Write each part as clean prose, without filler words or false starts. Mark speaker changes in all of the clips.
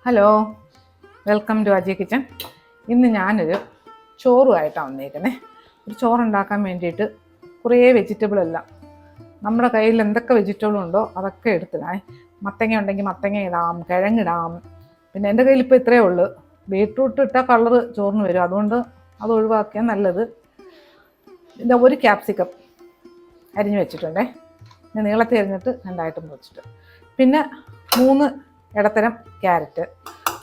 Speaker 1: Hello, welcome to Aji kitchen. ഇന്ന് ഞാനൊരു ചോറുമായിട്ടാണ് വന്നേക്കുന്നത്. ഒരു ചോറുണ്ടാക്കാൻ വേണ്ടിയിട്ട് കുറേ വെജിറ്റബിളെല്ലാം നമ്മുടെ കയ്യിൽ എന്തൊക്കെ വെജിറ്റബിൾ ഉണ്ടോ അതൊക്കെ എടുത്തിടാം. മത്തങ്ങ ഉണ്ടെങ്കിൽ മത്തങ്ങ ഇടാം, കിഴങ്ങിടാം. പിന്നെ എൻ്റെ കയ്യിൽ ഇപ്പോൾ ഇത്രയേ ഉള്ളൂ. ബീട്രൂട്ട് ഇട്ടാൽ കളറ് ചോറിന് വരും, അതുകൊണ്ട് അത് ഒഴിവാക്കിയാൽ നല്ലത്. ഇത് ഒരു ക്യാപ്സിക്കം അരിഞ്ഞ് വെച്ചിട്ടുണ്ടേ. ഞാൻ നീളത്തിൽ അരിഞ്ഞിട്ട് രണ്ടായിട്ട് മുറിച്ചിട്ട്. പിന്നെ 3 ഇടത്തരം ക്യാരറ്റ്,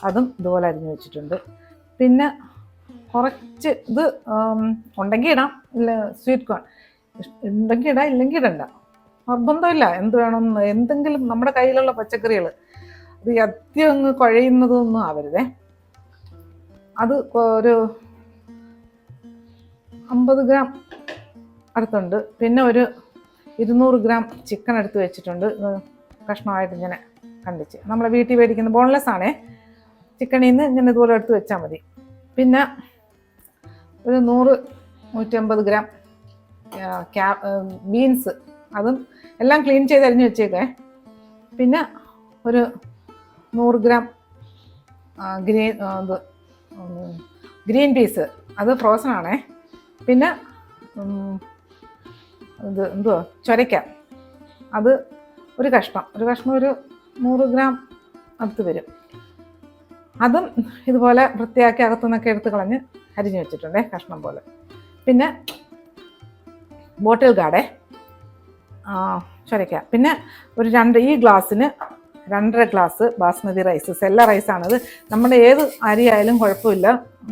Speaker 1: അതും ഇതുപോലെ അരിഞ്ഞ് വെച്ചിട്ടുണ്ട്. പിന്നെ കുറച്ച് ഇത് ഉണ്ടെങ്കിൽ ഇടാം, ഇല്ല സ്വീറ്റ് കോൺ ഉണ്ടെങ്കിൽ ഇടാം, ഇല്ലെങ്കിൽ ഇടണ്ട, നിർബന്ധമില്ല. എന്ത് വേണമെന്ന് എന്തെങ്കിലും നമ്മുടെ കയ്യിലുള്ള പച്ചക്കറികൾ അത് അത്യം അങ്ങ് കുഴയുന്നതൊന്നും ആവരുതേ. അത് ഒരു 50 ഗ്രാം അടുത്തുണ്ട്. പിന്നെ ഒരു 200 ഗ്രാം ചിക്കൻ എടുത്ത് വെച്ചിട്ടുണ്ട്. കഷ്ണമായിട്ട് ഇങ്ങനെ കണ്ടിച്ച് നമ്മളെ വീട്ടിൽ മേടിക്കുന്ന ബോൺലെസ് ആണേ. ചിക്കനിൽ നിന്ന് ഇങ്ങനെ ഇതുപോലെ എടുത്ത് വെച്ചാൽ മതി. പിന്നെ ഒരു 100-150 ഗ്രാം ബീൻസ്, അതും എല്ലാം ക്ലീൻ ചെയ്ത് അരിഞ്ഞ് വെച്ചേക്കേ. പിന്നെ ഒരു 100 ഗ്രാം ഗ്രീൻ പീസ്, അത് ഫ്രോസൺ ആണേ. പിന്നെ ഇത് എന്തുവാ ചൊരയ്ക്ക, അത് ഒരു കഷ്ണം ഒരു 100 ഗ്രാം അടുത്ത് വരും. അതും ഇതുപോലെ വൃത്തിയാക്കി അകത്തുനിന്നൊക്കെ എടുത്ത് കളഞ്ഞ് അരിഞ്ഞ് വെച്ചിട്ടുണ്ടേ, കഷ്ണം പോലെ. പിന്നെ ബോട്ടിൽ ഗാർഡേ ചൊരയ്ക്ക. പിന്നെ ഒരു ഈ ഗ്ലാസ്സിന് 2.5 ഗ്ലാസ് ബാസ്മതി റൈസ്, സെല്ല റൈസാണത്. നമ്മുടെ ഏത് അരി ആയാലും കുഴപ്പമില്ല,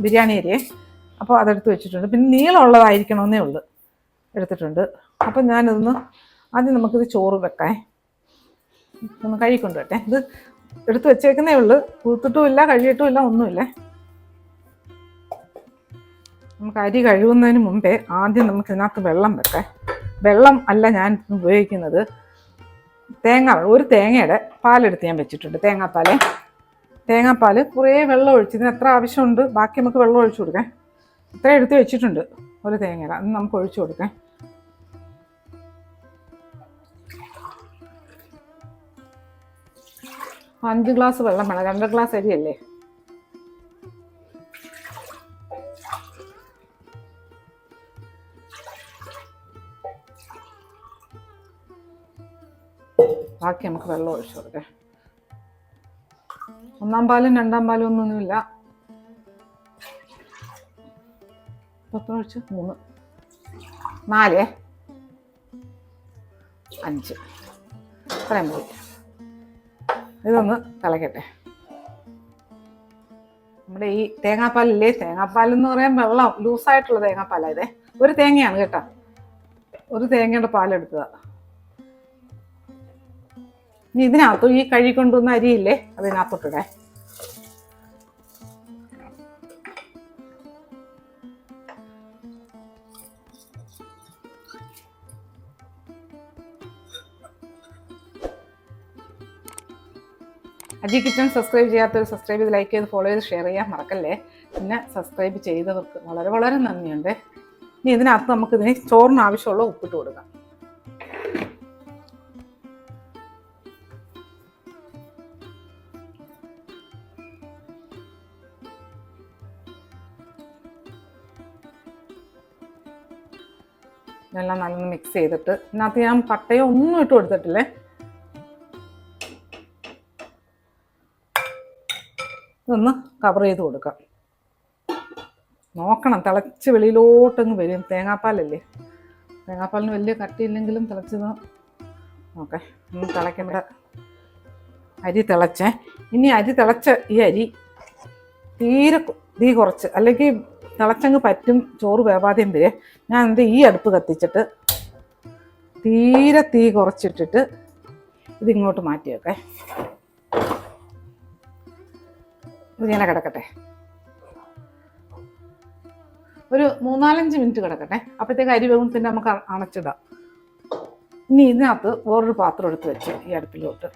Speaker 1: ബിരിയാണി അരിയേ. അപ്പോൾ അതെടുത്ത് വെച്ചിട്ടുണ്ട്. പിന്നെ നീളമുള്ളതായിരിക്കണമെന്നേ ഉള്ളൂ എടുത്തിട്ടുണ്ട്. അപ്പം ഞാനിതൊന്ന് ആദ്യം നമുക്കിത് ചോറ് വെക്കാം. ഒന്ന് കഴുകിക്കൊണ്ട് വരട്ടെ. ഇത് എടുത്ത് വെച്ചേക്കുന്നേ ഉള്ളൂ, കൂത്തിട്ടുമില്ല, കഴുകിയിട്ടുമില്ല, ഒന്നുമില്ല. നമുക്ക് അരി കഴുകുന്നതിന് മുമ്പേ ആദ്യം നമുക്ക് ഇതിനകത്ത് വെള്ളം വെക്കാം. വെള്ളം അല്ല ഞാൻ ഉപയോഗിക്കുന്നത്, ഒരു തേങ്ങയുടെ പാലെടുത്ത് ഞാൻ വെച്ചിട്ടുണ്ട്. തേങ്ങാപ്പാൽ കുറേ വെള്ളം ഒഴിച്ച്, ഇതിന് എത്ര ആവശ്യമുണ്ട് ബാക്കി നമുക്ക് വെള്ളം ഒഴിച്ചു കൊടുക്കാം. ഇത്ര എടുത്ത് വെച്ചിട്ടുണ്ട് ഒരു തേങ്ങയുടെ, അത് നമുക്ക് ഒഴിച്ചു കൊടുക്കാം. അപ്പോൾ 5 ഗ്ലാസ് വെള്ളം വേണം, 2 ഗ്ലാസ് അരിയല്ലേ. ബാക്കി നമുക്ക് വെള്ളം ഒഴിച്ചു കൊടുക്കാം. 1-ാം പാലും 2-ാം പാലും ഒന്നുമില്ല. 10 ഒഴിച്ച് 3, 4, 5 അത്രയും മതി. ഇതൊന്ന് തിളക്കട്ടെ. നമ്മുടെ ഈ തേങ്ങാപ്പാലില്ലേ, തേങ്ങാപ്പാലെന്ന് പറയാൻ വെള്ളം ലൂസായിട്ടുള്ള തേങ്ങാപ്പാലാണ് ഇതേ. ഒരു തേങ്ങയാണ് കേട്ടോ, ഒരു തേങ്ങയുടെ പാലെടുത്തതാണ്. ഇനി ഇതിനകത്ത് ഈ കഴുകിക്കൊണ്ടുവന്ന അരിയില്ലേ, അതിനകത്തോട്ടിടേ. അജി കിച്ചൺ സബ്സ്ക്രൈബ് ചെയ്യാത്തവർ സബ്സ്ക്രൈബ് ചെയ്ത്, ലൈക്ക് ചെയ്ത്, ഫോളോ ചെയ്ത്, ഷെയർ ചെയ്യാൻ മറക്കല്ലേ. പിന്നെ സബ്സ്ക്രൈബ് ചെയ്തവർക്ക് വളരെ വളരെ നന്ദിയുണ്ട്. ഇനി ഇതിനകത്ത് നമുക്കിതിന് ചോറിന് ആവശ്യമുള്ള ഉപ്പിട്ട് കൊടുക്കാം. ഇതെല്ലാം നല്ലൊന്ന് മിക്സ് ചെയ്തിട്ട്, ഇതിനകത്ത് ഞാൻ പട്ടയോ ഒന്നും ഇട്ട് കൊടുത്തിട്ടില്ലേ. ഇതൊന്ന് കവർ ചെയ്ത് കൊടുക്കാം. നോക്കണം, തിളച്ച് വെളിയിലോട്ടങ്ങ് വരും. തേങ്ങാപ്പാലല്ലേ, തേങ്ങാപ്പാലിന് വലിയ കട്ടിയില്ലെങ്കിലും തിളച്ചത് നോക്കേ. ഒന്ന് തിളയ്ക്കേണ്ട. അരി തിളച്ചേ. ഇനി അരി തിളച്ച ഈ അരി തീരെ തീ കുറച്ച്, അല്ലെങ്കിൽ തിളച്ചങ്ങ് പറ്റും, ചോറ് വേവാതെയും വരെ. ഞാൻ ഈ അടുപ്പ് കത്തിച്ചിട്ട് തീരെ തീ കുറച്ചിട്ടിട്ട് ഇതിങ്ങോട്ട് മാറ്റി വെക്കേ. ഇതിങ്ങനെ കിടക്കട്ടെ, ഒരു 3-4 മിനിറ്റ് കിടക്കട്ടെ. അപ്പോഴത്തേക്ക് അരി വേഗത്തിന് നമുക്ക് അണച്ചിടാം. ഇനി ഇതിനകത്ത് വേറൊരു പാത്രം എടുത്ത് വെച്ച് ഈ അടുപ്പിലോട്ട്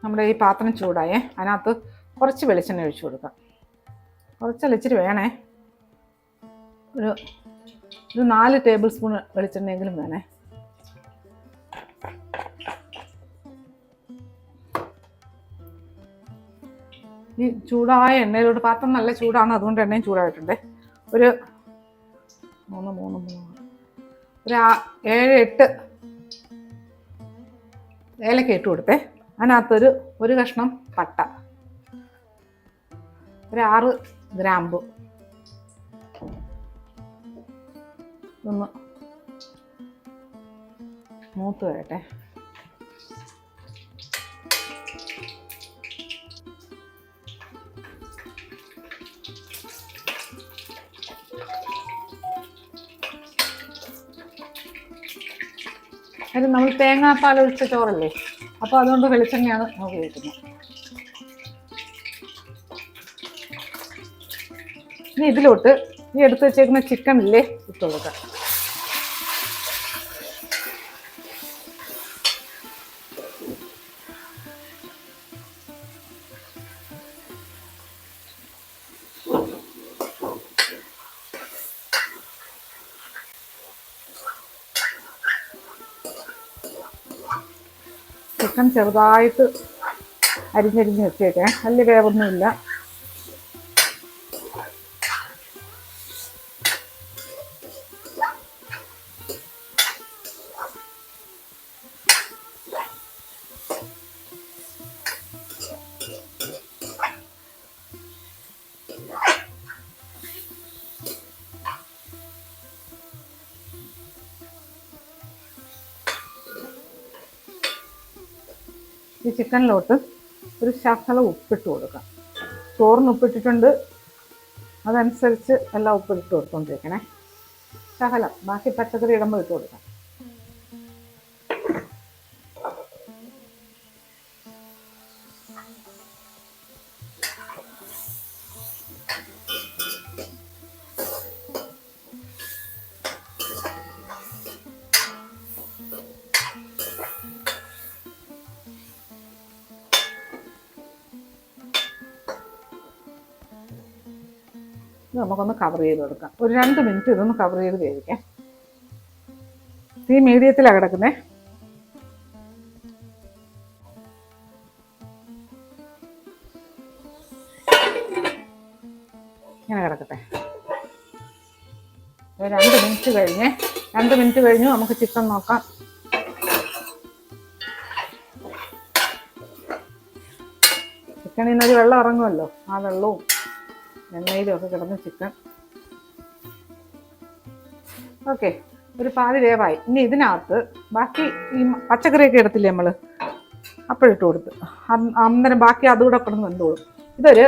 Speaker 1: നമ്മുടെ ഈ പാത്രം ചൂടായേ, അതിനകത്ത് കുറച്ച് വെളിച്ചെണ്ണ ഒഴിച്ചു കൊടുക്കാം. കുറച്ചല്ല, ഇച്ചിരി വേണേ. ഒരു 4 ടേബിൾ സ്പൂൺ വെളിച്ചെണ്ണയെങ്കിലും വേണേ. ഈ ചൂടായ എണ്ണയിലോട്ട്, പാത്രം നല്ല ചൂടാണ്, അതുകൊണ്ട് എണ്ണയും ചൂടായിട്ടുണ്ട്. ഒരു 7-8 ഏലക്ക ഇട്ട് കൊടുത്തേ. അതിനകത്തൊരു 1 കഷ്ണം പട്ട, ഒരു 6 ഗ്രാമ്പു, ഒന്ന് മൂത്ത് വരട്ടെ. അത് നമ്മൾ തേങ്ങാപ്പാൽ ഒഴിച്ച ചോറല്ലേ, അപ്പോൾ അതുകൊണ്ട് വെളിച്ചെണ്ണയാണ് ഉപയോഗിക്കുന്നത്. ഇനി ഇതിലോട്ട് ഈ എടുത്ത് വെച്ചേക്കുന്ന ചിക്കൻ ഇല്ലേ ഇട്ട് കൊടുക്കാം. ചിക്കൻ ചെറുതായിട്ട് അരിഞ്ഞരിഞ്ഞ് വെച്ചേക്കേ, വലിയ വേവൊന്നുമില്ല. ഈ ചിക്കനിലോട്ട് ഒരു ശകലം ഉപ്പിട്ട് കൊടുക്കാം. ചോറിന് ഉപ്പിട്ടിട്ടുണ്ട്, അതനുസരിച്ച് എല്ലാം ഉപ്പിട്ട് കൊടുത്തോണ്ടിരിക്കണേ. ശകലം, ബാക്കി പച്ചക്കറി ഇടുമ്പോൾ ഇട്ട് കൊടുക്കാം. നമുക്കൊന്ന് കവർ ചെയ്ത് കൊടുക്കാം. ഒരു 2 മിനിറ്റ് ഇതൊന്ന് കവർ ചെയ്ത് വേവിക്കാം. തീ മീഡിയത്തിലാണ് കിടക്കുന്നേ. ഇങ്ങനെ കിടക്കട്ടെ. 2 മിനിറ്റ് കഴിഞ്ഞു. നമുക്ക് ചിക്കൻ നോക്കാം. ചിക്കനിൽ നിന്നൊരു വെള്ളം ഇറങ്ങുമല്ലോ, ആ വെള്ളവും എണ്ണയിലും ഒക്കെ കിടന്ന് ചിക്കൻ ഓക്കെ, ഒരു പാതി വേവായി. ഇനി ഇതിനകത്ത് ബാക്കി ഈ പച്ചക്കറിയൊക്കെ എടുത്തില്ലേ നമ്മൾ, അപ്പോഴിട്ട് കൊടുത്ത് അന്നേരം ബാക്കി അതുകൂടെ കിടന്ന് വെന്തോളും. ഇതൊരു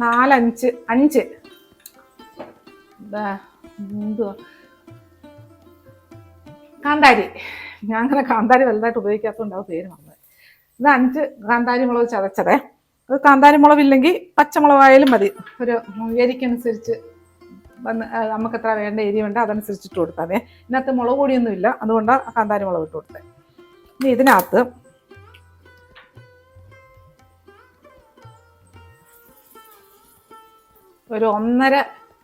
Speaker 1: 4-5 എന്തുവാ കാന്താരി. ഞാൻ അങ്ങനെ കാന്താരി വലുതായിട്ട് ഉപയോഗിക്കാത്തതുകൊണ്ട് പേര് വന്നത്. ഇത് 5 കാന്താരി മുളക് ചതച്ചതേ. അത് കാന്താരി മുളകില്ലെങ്കിൽ പച്ചമുളകായാലും മതി. ഒരു എരിക്കനുസരിച്ച് നമുക്ക് എത്ര വേണ്ട എരി വേണ്ട അതനുസരിച്ചിട്ട് കൊടുത്താൽ മതി. ഇതിനകത്ത് മുളക് പൊടിയൊന്നുമില്ല, അതുകൊണ്ടാണ് കാന്താരി മുളക് ഇട്ട് കൊടുത്തത്. ഇനി ഇതിനകത്ത് ഒരു 1.5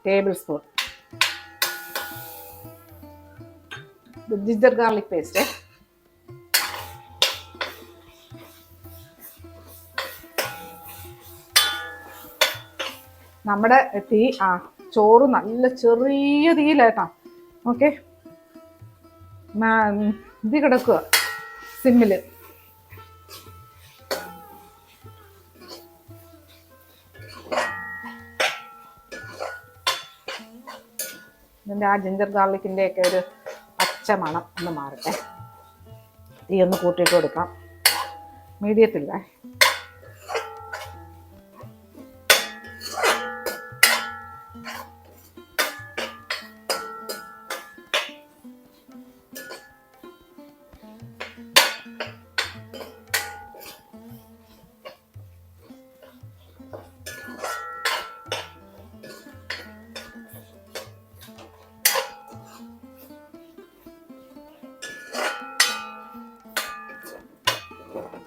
Speaker 1: table spoon ginger garlic paste, നമ്മുടെ തീ ചോറ് നല്ല ചെറിയ തീയിലായിട്ടാ. ഓക്കെ, ഇത് കിടക്കുക സിമ്മിൽ. ഇതിൻ്റെ ആ ജിഞ്ചർ ഗാർലിക്കിൻ്റെ ഒക്കെ ഒരു പച്ച മണം ഒന്ന് മാറട്ടെ. തീ ഒന്ന് കൂട്ടിയിട്ട് കൊടുക്കാം, മീഡിയത്തില്ലേ.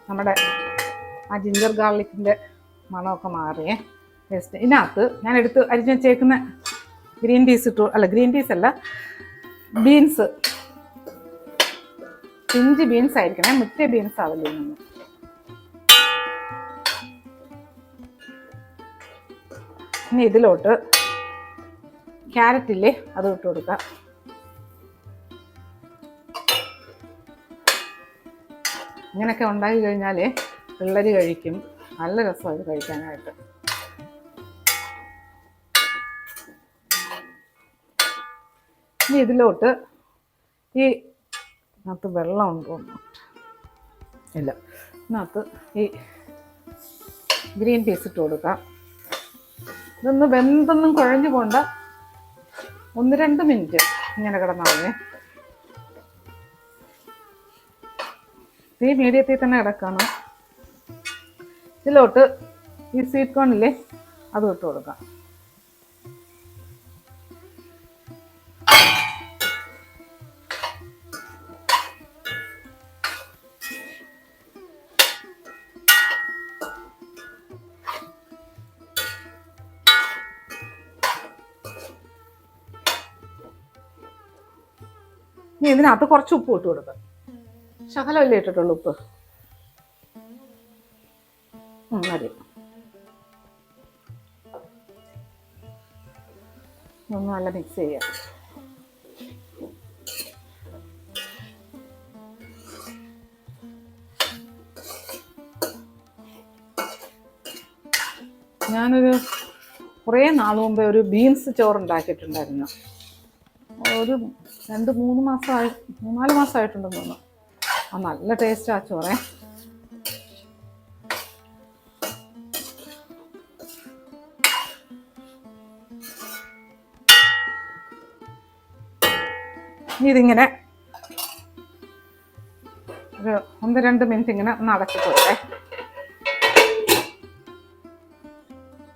Speaker 1: നമ്മുടെ ആ ജിഞ്ചർ ഗാർലിക്കിൻ്റെ മണമൊക്കെ മാറിയേ ടേസ്റ്റ്. ഇതിനകത്ത് ഞാൻ എടുത്ത് അരിഞ്ഞ് വെച്ചേക്കുന്ന ഗ്രീൻ പീസ് ഇട്ടു, അല്ല ഗ്രീൻ പീസ് അല്ല, ബീൻസ്, പിഞ്ച് ബീൻസ് ആയിരിക്കണേ, മുറ്റേ ബീൻസ് ആവില്ലേ. ഇനി ഇതിലോട്ട് ക്യാരറ്റില്ലേ അത് ഇട്ട് കൊടുക്കാം. ഇങ്ങനെയൊക്കെ ഉണ്ടാക്കി കഴിഞ്ഞാൽ പിള്ളേർ കഴിക്കും. നല്ല രസമാണ് ഇത് കഴിക്കാനായിട്ട്. ഇനി ഇതിലോട്ട് ഈ ഇതിനകത്ത് വെള്ളം ഉണ്ടോ ഇല്ല, ഇതിനകത്ത് ഈ ഗ്രീൻ പീസ് ഇട്ട് കൊടുക്കാം. ഇതൊന്ന് വെന്തൊന്നും കുഴഞ്ഞു പോണ്ട, 1-2 മിനിറ്റ് ഇങ്ങനെ കിടന്നാൽ മതി. ഈ മീഡിയത്തിൽ തന്നെ കിടക്കണം. ഇതിലോട്ട് ഈ സ്വീറ്റ് കോണില്ലേ അത് ഇട്ട് കൊടുക്കാം. ഇനി ഇതിനകത്ത് കുറച്ച് ഉപ്പ് ഇട്ട് കൊടുക്കാം. ശകലമല്ലേ ഇട്ടിട്ടുള്ളൂ ഉപ്പ്, മതി. ഒന്ന് നല്ല മിക്സ് ചെയ്യാം. ഞാനൊരു കുറേ നാൾ മുമ്പേ ഒരു ബീൻസ് ചോറുണ്ടാക്കിയിട്ടുണ്ടായിരുന്നു. ഒരു 2-3 മാസമായി, 3-4 മാസമായിട്ടുണ്ടെന്ന് തോന്നുന്നു. നല്ല ടേസ്റ്റ് ആ ചോറേ. ഇതിങ്ങനെ ഒരു 1-2 മിനിറ്റ് ഇങ്ങനെ ഒന്ന് അടച്ചിട്ട് കൊടുക്കേ.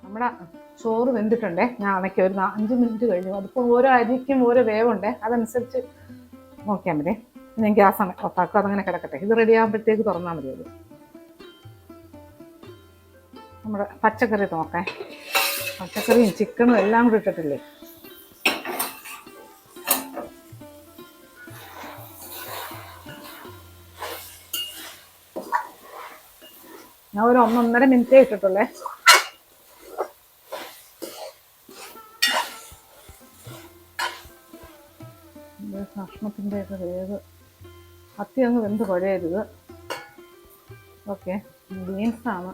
Speaker 1: നമ്മുടെ ചോറ് വെന്തിട്ടുണ്ടേ. ഞാൻ അണയ്ക്ക് ഒരു 5 മിനിറ്റ് കഴിഞ്ഞു. അതിപ്പോൾ ഓരോ അരിക്കും ഓരോ വേവുണ്ടേ, അതനുസരിച്ച് നോക്കിയാൽ മതി. ഞാൻ ഗ്യാസ് ഓഫാക്കും, അതങ്ങനെ കിടക്കട്ടെ. ഇത് റെഡി ആകുമ്പോഴത്തേക്ക് തുറന്നാൽ മതി. അത് നമ്മുടെ പച്ചക്കറി നോക്കേ. പച്ചക്കറിയും ചിക്കനും എല്ലാം കൂടി ഇട്ടിട്ടില്ലേ. ഞാൻ ഒരു 1-1.5 മിനിറ്റേ ഇട്ടിട്ടുള്ളേ. ഭക്ഷണത്തിൻ്റെ ഒക്കെ വേവ് അത്തി അങ്ങ് വെന്ത് കുഴയരുത്. ഓക്കെ, ബീൻസാണ്.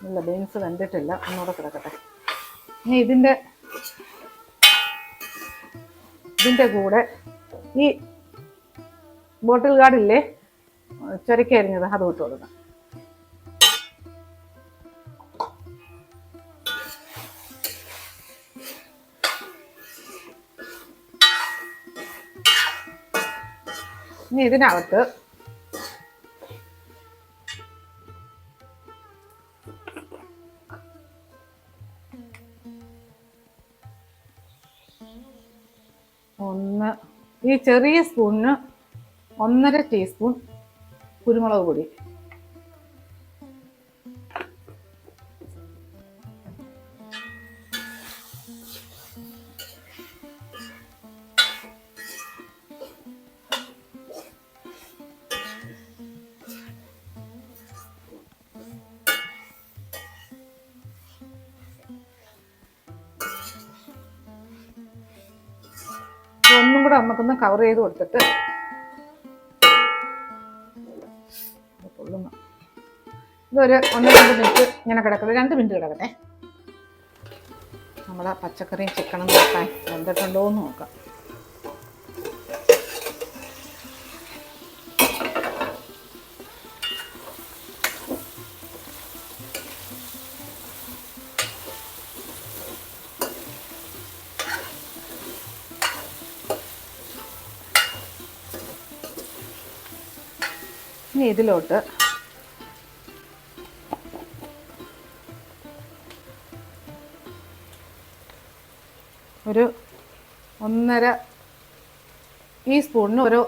Speaker 1: ഇല്ല, ബീൻസ് വെന്തിട്ടില്ല, ഒന്നുകൂടെ കിടക്കട്ടെ. ഇനി ഇതിൻ്റെ കൂടെ ഈ ബോട്ടിൽ ഗാർഡില്ലേ ചുരക്കരിഞ്ഞത് അത് ഇട്ട് കൊടുക്കാം. ഇനി ഇതിനകത്ത് ഈ ചെറിയ സ്പൂണിന് 1.5 ടീസ്പൂൺ കുരുമുളക് പൊടി. ഒന്നും കൂടെ നമുക്കൊന്ന് കവർ ചെയ്ത് കൊടുത്തിട്ട് ഇതൊരു 1-2 മിനിറ്റ് ഇങ്ങനെ കിടക്കട്ടെ. 2 മിനിറ്റ് കിടക്കട്ടെ. നമ്മളെ പച്ചക്കറിയും ചിക്കനും നോക്കാൻ വെന്തിട്ടുണ്ടോ എന്ന് നോക്കാം. ഇനി ഇതിലോട്ട് ഒരു 1.5 ഈ സ്പൂണിന് ഒരു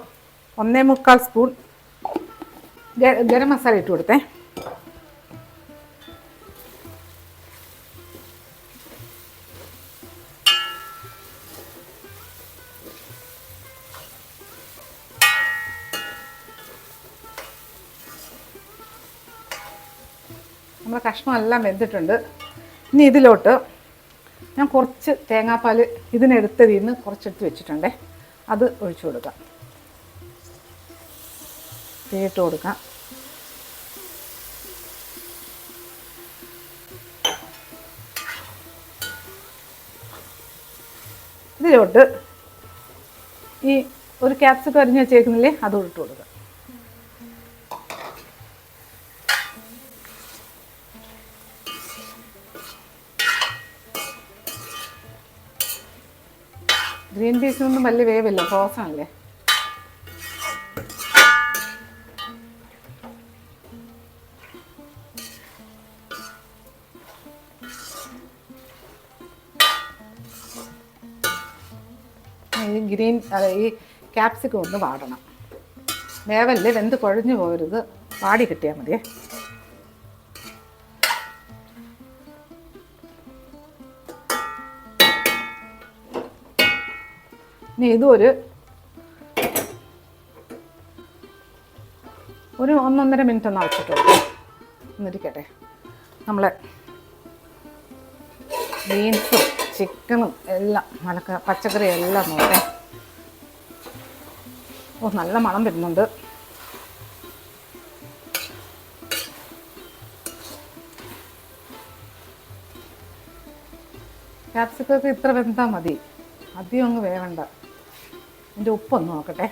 Speaker 1: 1.25 സ്പൂൺ ഗരം മസാല ഇട്ട് കൊടുത്തേ. നമ്മുടെ കഷ്ണം എല്ലാം വെന്തിട്ടുണ്ട്. ഇനി ഇതിലോട്ട് ഞാൻ കുറച്ച് തേങ്ങാപ്പാൽ ഇതിനെടുത്തതിൽ നിന്ന് കുറച്ചെടുത്ത് വെച്ചിട്ടുണ്ടേ, അത് ഒഴിച്ചു കൊടുക്കാം. തീയിട്ട് കൊടുക്കാം. ഇതിലോട്ട് ഈ ഒരു ക്യാപ്സിക്കം അരിഞ്ഞ് വെച്ചേക്കുന്നില്ലേ, അത് ഇട്ട് കൊടുക്കുക. ഗ്രീൻ പീസിനൊന്നും വലിയ വേവില്ല, ഫ്രോസണല്ലേ. ഈ ക്യാപ്സിക്കം ഒന്ന് വാടണം. വേവല്ലേ, വെന്ത് കുഴഞ്ഞു പോകരുത്, വാടി കിട്ടിയാൽ മതിയേ. ഇനി ഇതും ഒരു 1-1.5 മിനിറ്റ് ഒന്ന് അടച്ചിട്ട് കൊടുക്കാം. എന്നിരിക്കട്ടെ. നമ്മളെ ബീൻസും ചിക്കനും എല്ലാം പച്ചക്കറി എല്ലാം നോക്കേ. നല്ല മണം വരുന്നുണ്ട്. ക്യാപ്സിക്കൊക്കെ ഇത്ര വെന്താൽ മതി, അധികം അങ്ങ് വേവണ്ട. ഇതിൻ്റെ ഉപ്പൊന്ന് നോക്കട്ടെ.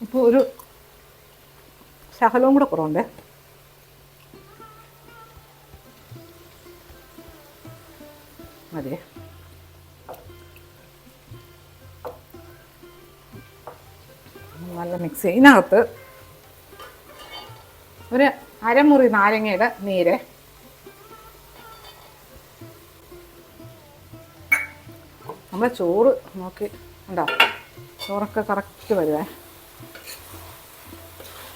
Speaker 1: ഇപ്പോൾ ഒരു ശകലവും കൂടെ കുറവുണ്ടേ. മതിയേ. നല്ല മിക്സ് ചെയ്യും. ഇതിനകത്ത് ഒരു അരമുറി നാരങ്ങയുടെ നീര്, നമ്മളെ ചോറ് നോക്കി ഉണ്ടോ, ചോറൊക്കെ കറക്റ്റ് വരുവേ.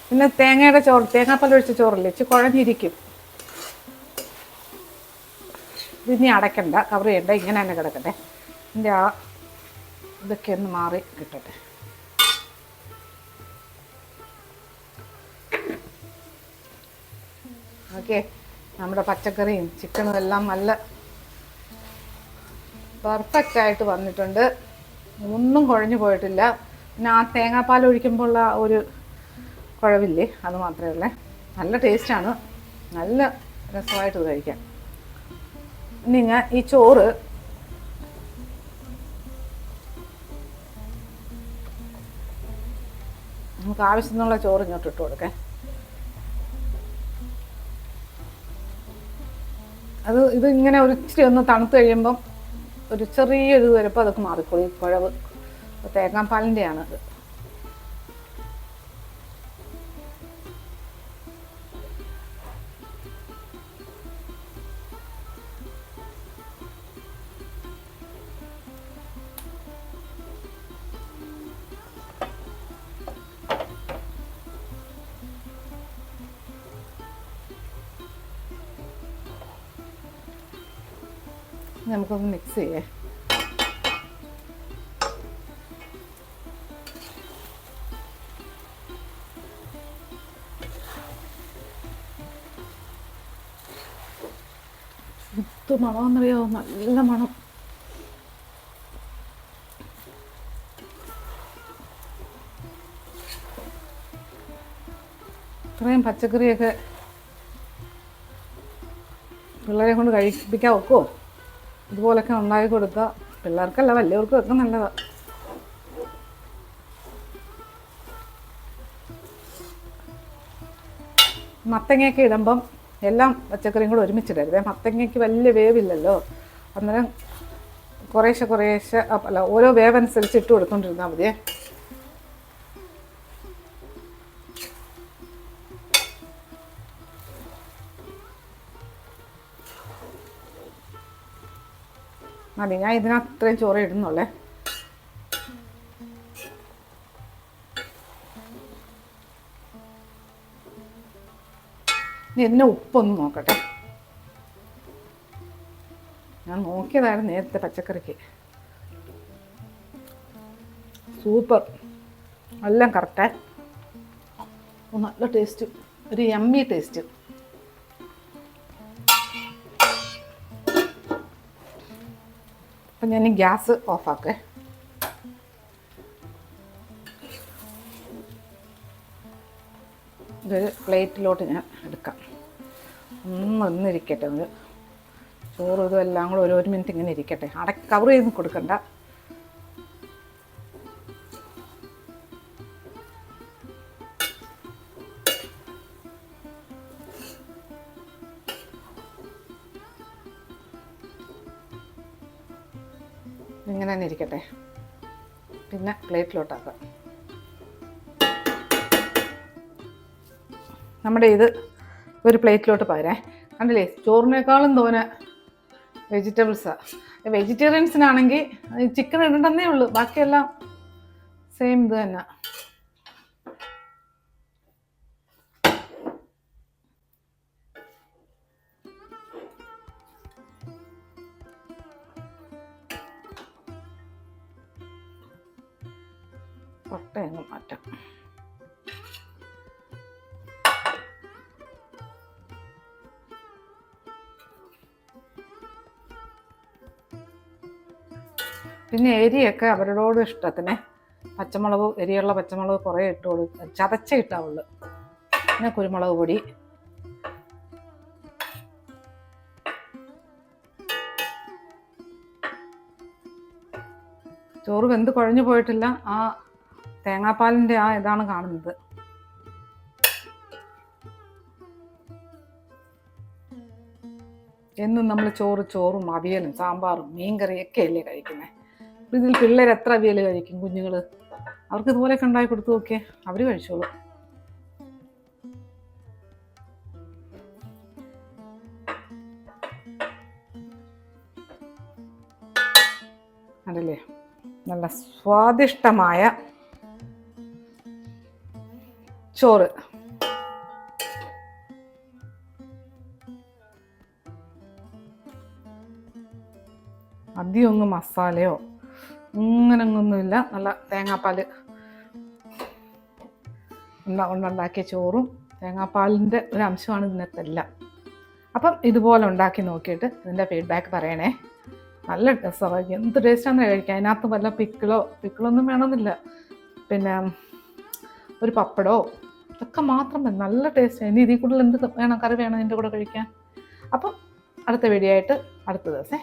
Speaker 1: പിന്നെ തേങ്ങയുടെ ചോറ്, തേങ്ങാപ്പാൽ ഒഴിച്ച ചോറില്ലേ, ഇച്ചിരി കുഴഞ്ഞിരിക്കും. ഇതിനി അടയ്ക്കണ്ട, കവർ ചെയ്യണ്ട, ഇങ്ങനെ തന്നെ കിടക്കട്ടെ. ഇതിൻ്റെ ആ ഇതൊക്കെ ഒന്ന് മാറി കിട്ടട്ടെ. ഓക്കെ, നമ്മുടെ പച്ചക്കറിയും ചിക്കനും എല്ലാം നല്ല പെർഫെക്റ്റ് ആയിട്ട് വന്നിട്ടുണ്ട്. ഒന്നും കുഴഞ്ഞു പോയിട്ടില്ല. പിന്നെ ആ തേങ്ങാപ്പാൽ ഒഴിക്കുമ്പോൾ ആ ഒരു കുഴവില്ലേ, അത് മാത്രമേ ഉള്ളേ. നല്ല ടേസ്റ്റാണ്, നല്ല രസമായിട്ട് ഇത് കഴിക്കാം. ഇനി ഞാൻ ഈ ചോറ് നമുക്ക് ആവശ്യത്തിനുള്ള ചോറ് ഇങ്ങോട്ട് ഇട്ട് കൊടുക്കേ. ഇത് ഇങ്ങനെ ഒരു ഇച്ചിരി ഒന്ന് തണുത്ത് കഴിയുമ്പം ഒരു ചെറിയൊരു വരപ്പോൾ അതൊക്കെ മാറിക്കോളൂ. ഈ കുഴവ് തേങ്ങാപ്പാലിൻ്റെയാണ് ഇത്. നമുക്കൊന്ന് മിക്സ് ചെയ്യേ. ഇത് മണമെന്നറിയോ, നല്ല മണം. ഇത്രയും പച്ചക്കറിയൊക്കെ പിള്ളേരെ കൊണ്ട് കഴിപ്പിക്കാൻ ഒക്കുമോ? ഇതുപോലൊക്കെ ഉണ്ടാക്കി കൊടുക്കുക. പിള്ളേർക്കല്ല, വലിയവർക്കും ഒക്കെ നല്ലതാണ്. മത്തങ്ങയൊക്കെ ഇടുമ്പം എല്ലാം പച്ചക്കറിയും കൂടെ ഒരുമിച്ചിടരുത്. മത്തങ്ങയ്ക്ക് വലിയ വേവില്ലല്ലോ, അന്നേരം കുറേശ്ശെ അല്ല, ഓരോ വേവനുസരിച്ച് ഇട്ട് കൊടുത്തോണ്ടിരുന്നാൽ മതിയേ. മതി, ഞാൻ ഇതിനകത്ത് ഇത്രയും ചോറ് ഇടുന്നുള്ളേ. ഇനി ഇതിൻ്റെ ഉപ്പൊന്ന് നോക്കട്ടെ. ഞാൻ നോക്കിയതായിരുന്നു നേരത്തെ പച്ചക്കറിക്ക്. സൂപ്പർ, എല്ലാം കറക്റ്റേ. നല്ല ടേസ്റ്റ്, ഒരു യമ്മി ടേസ്റ്റ്. അപ്പം ഞാൻ ഈ ഗ്യാസ് ഓഫാക്കേ. ഇതൊരു പ്ലേറ്റിലോട്ട് ഞാൻ എടുക്കാം. ഒന്നിരിക്കട്ടെ, ഒരു ചോറും ഇതും എല്ലാം കൂടെ ഒരു മിനിറ്റ് ഇങ്ങനെ ഇരിക്കട്ടെ. കവർ ചെയ്ത് കൊടുക്കണ്ട. ഇങ്ങനെ തന്നെ ഇരിക്കട്ടെ. പിന്നെ പ്ലേറ്റിലോട്ടാക്കാം. നമ്മുടെ ഇത് ഒരു പ്ലേറ്റിലോട്ട് പകരേ. കണ്ടില്ലേ, ചോറിനേക്കാളും തോനെ വെജിറ്റബിൾസാണ്. വെജിറ്റേറിയൻസിനാണെങ്കിൽ ചിക്കൻ ഇടണ്ടെന്നേ ഉള്ളൂ, ബാക്കിയെല്ലാം സെയിം ഇത് തന്നെ. പൊട്ടയൊന്നും മാറ്റാം. പിന്നെ എരിയൊക്കെ അവരോട് ഇഷ്ടത്തിന് പച്ചമുളക്, എരിയുള്ള പച്ചമുളക് കുറേ ഇട്ട് കൊടുക്കുക, ചതച്ച ഇട്ടാവുള്ളൂ. പിന്നെ കുരുമുളക് പൊടി, ചോറ് വെന്ത് കുഴഞ്ഞു പോയിട്ടില്ല. ആ തേങ്ങാപ്പാലിൻ്റെ ആ ഇതാണ് കാണുന്നത്. എന്നും നമ്മൾ ചോറും അവിയലും സാമ്പാറും മീൻകറിയൊക്കെ അല്ലേ കഴിക്കുന്നത്. ഇതിൽ പിള്ളേർ എത്ര അവിയൽ കഴിക്കും കുഞ്ഞുങ്ങൾ? അവർക്ക് ഇതുപോലെയൊക്കെ ഉണ്ടാക്കി കൊടുത്തു നോക്കിയേ, അവർ കഴിച്ചോളൂ. അതല്ലേ, നല്ല സ്വാദിഷ്ടമായ ചോറ്. അധികമൊന്നും മസാലയോ അങ്ങനൊന്നുമില്ല. നല്ല തേങ്ങാപ്പാൽ ഉണ്ടാക്കിയ ചോറും തേങ്ങാപ്പാലിൻ്റെ ഒരു അംശമാണ് ഇതിനകത്തെല്ലാം. അപ്പം ഇതുപോലെ ഉണ്ടാക്കി നോക്കിയിട്ട് ഇതിൻ്റെ ഫീഡ്ബാക്ക് പറയണേ. നല്ല രസമാണ്, എന്ത് ടേസ്റ്റാണെന്ന് കഴിക്കാം. അതിനകത്ത് വല്ല പിക്കിളൊന്നും വേണമെന്നില്ല. പിന്നെ ഒരു പപ്പടോ ഇതൊക്കെ മാത്രം മതി, നല്ല ടേസ്റ്റ്. ഇനി ഇതിൽ കൂടുതൽ എന്ത് വേണം, കറി വേണം ഇതിൻ്റെ കൂടെ കഴിക്കാൻ. അപ്പം അടുത്ത വീഡിയോ ആയിട്ട് അടുത്ത ദിവസം